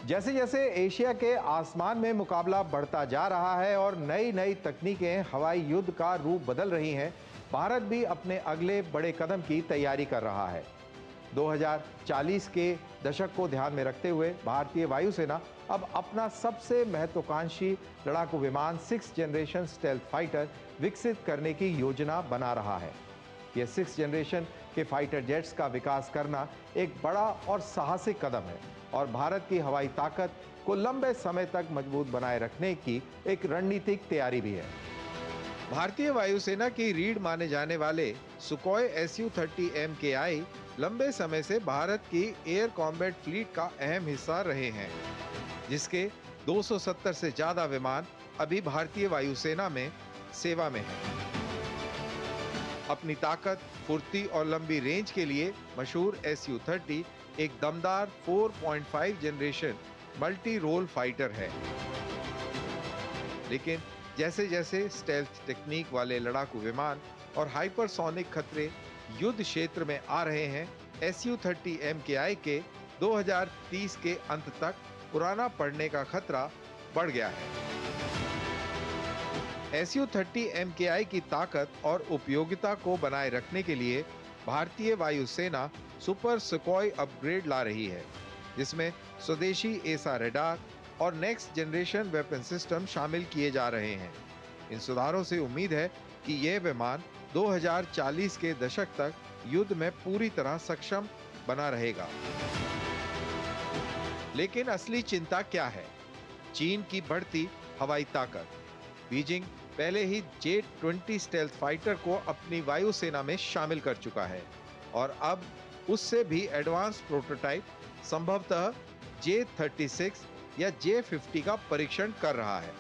जैसे जैसे एशिया के आसमान में मुकाबला बढ़ता जा रहा है और नई नई तकनीकें हवाई युद्ध का रूप बदल रही हैं, भारत भी अपने अगले बड़े कदम की तैयारी कर रहा है। 2040 के दशक को ध्यान में रखते हुए भारतीय वायुसेना अब अपना सबसे महत्वाकांक्षी लड़ाकू विमान 6th जनरेशन स्टेल्थ फाइटर विकसित करने की योजना बना रहा है। यह 6th जनरेशन के फाइटर जेट्स का विकास करना एक बड़ा और साहसिक कदम है और भारत की हवाई ताकत को लंबे समय तक मजबूत बनाए रखने की एक रणनीतिक तैयारी भी है। भारतीय वायुसेना की रीढ़ माने जाने वाले सुखोई Su-30 MKI लंबे समय से भारत की एयर कॉम्बैट फ्लीट का अहम हिस्सा रहे हैं, जिसके 270 से ज्यादा विमान अभी भारतीय वायुसेना में सेवा में हैं। अपनी ताकत, फुर्ती और लंबी रेंज के लिए मशहूर Su-30 एक दमदार 4.5 जनरेशन मल्टी रोल फाइटर है। लेकिन जैसे जैसे स्टेल्थ टेक्निक वाले लड़ाकू विमान और हाइपरसोनिक खतरे युद्ध क्षेत्र में आ रहे हैं, Su-30 MKI के 2030 के अंत तक पुराना पड़ने का खतरा बढ़ गया है। Su-30 MKI की ताकत और उपयोगिता को बनाए रखने के लिए भारतीय वायुसेना सुपर सुखोई अपग्रेड ला रही है, जिसमें स्वदेशी एसा रडार और नेक्स्ट जनरेशन वेपन सिस्टम शामिल किए जा रहे हैं। इन सुधारों से उम्मीद है कि यह विमान 2040 के दशक तक युद्ध में पूरी तरह सक्षम बना रहेगा। लेकिन असली चिंता क्या है? चीन की बढ़ती हवाई ताकत। बीजिंग पहले ही J-20 स्टेल्थ फाइटर को अपनी वायुसेना में शामिल कर चुका है और अब उससे भी एडवांस प्रोटोटाइप, संभवतः J-36 या J-50 का परीक्षण कर रहा है।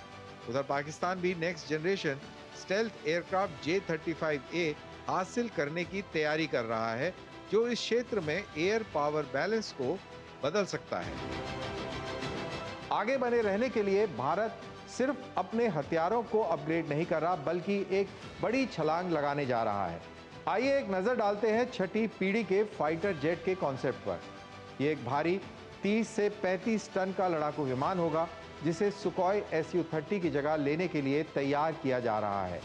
उधर पाकिस्तान भी next generation stealth aircraft J-35A हासिल करने की तैयारी कर रहा है, जो इस क्षेत्र में एयर पावर बैलेंस को बदल सकता है। आगे बने रहने के लिए भारत सिर्फ अपने हथियारों को अपग्रेड नहीं कर रहा, बल्कि एक बड़ी छलांग लगाने जा रहा है। आइए एक नजर डालते हैं छठी पीढ़ी के फाइटर जेट के कॉन्सेप्ट पर। यह एक भारी 30 से 35 टन का लड़ाकू विमान होगा, जिसे सुखोई Su-30 की जगह लेने के लिए तैयार किया जा रहा है।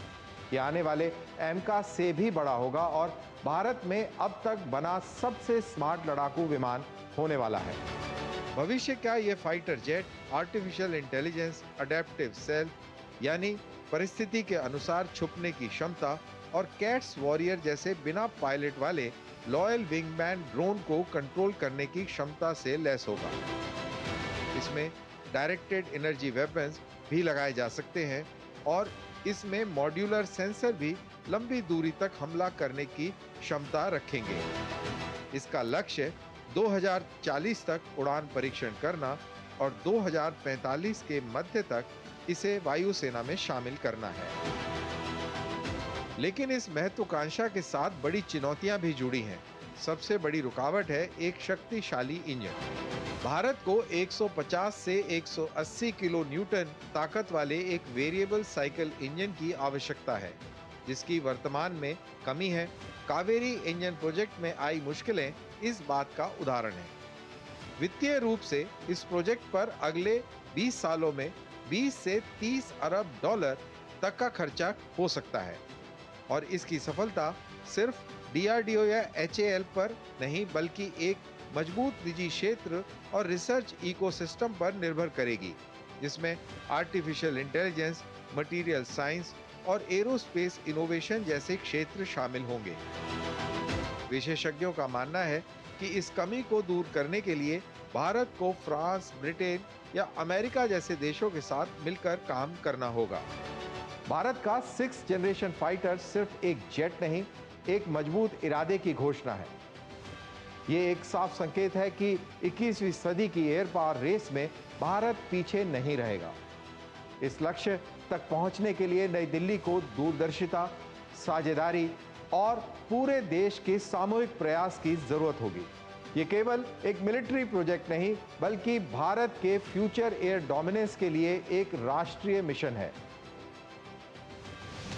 यह आने वाले एमका से भी बड़ा होगा और भारत में अब तक बना सबसे स्मार्ट लड़ाकू विमान होने वाला है। भविष्य का यह fighter jet artificial intelligence, adaptive self यानी परिस्थिति के अनुसार छुपने की क्षमता और कैट्स वॉरियर जैसे बिना पायलट वाले लॉयल विंगमैन ड्रोन को कंट्रोल करने की क्षमता से लैस होगा। इसमें डायरेक्टेड एनर्जी वेपन्स भी लगाए जा सकते हैं और इसमें मॉड्यूलर सेंसर भी लंबी दूरी तक हमला करने की क्षमता रखेंगे। इसका लक्ष्य 2040 तक उड़ान परीक्षण करना और 2045 के मध्य तक इसे वायुसेना में शामिल करना है। लेकिन इस महत्वाकांक्षा के साथ बड़ी चुनौतियां भी जुड़ी हैं। सबसे बड़ी रुकावट है एक शक्तिशाली इंजन। भारत को 150 से 180 किलो न्यूटन ताकत वाले एक वेरिएबल साइकिल इंजन की आवश्यकता है, जिसकी वर्तमान में कमी है। कावेरी इंजन प्रोजेक्ट में आई मुश्किलें इस बात का उदाहरण है। वित्तीय रूप से इस प्रोजेक्ट पर अगले 20 सालों में 20 से 30 अरब डॉलर तक का खर्चा हो सकता है और इसकी सफलता सिर्फ DRDO या HAL पर नहीं, बल्कि एक मजबूत निजी क्षेत्र और रिसर्च इकोसिस्टम पर निर्भर करेगी, जिसमें आर्टिफिशियल इंटेलिजेंस, मटेरियल साइंस और एरोस्पेस इनोवेशन जैसे क्षेत्र शामिल होंगे। विशेषज्ञों का मानना है कि इस कमी को दूर करने के लिए भारत को फ्रांस, ब्रिटेन या अमेरिका जैसे देशों के साथ मिलकर काम करना होगा। भारत का 6th जनरेशन फाइटर सिर्फ एक जेट नहीं, एक मजबूत इरादे की घोषणा है। ये एक साफ संकेत है कि 21वीं सदी की एयर पावर रेस में भारत पीछे नहीं रहेगा। इस लक्ष्य तक पहुंचने के लिए नई दिल्ली को दूरदर्शिता, साझेदारी और पूरे देश के सामूहिक प्रयास की जरूरत होगी। ये केवल एक मिलिट्री प्रोजेक्ट नहीं, बल्कि भारत के फ्यूचर एयर डोमिनेंस के लिए एक राष्ट्रीय मिशन है।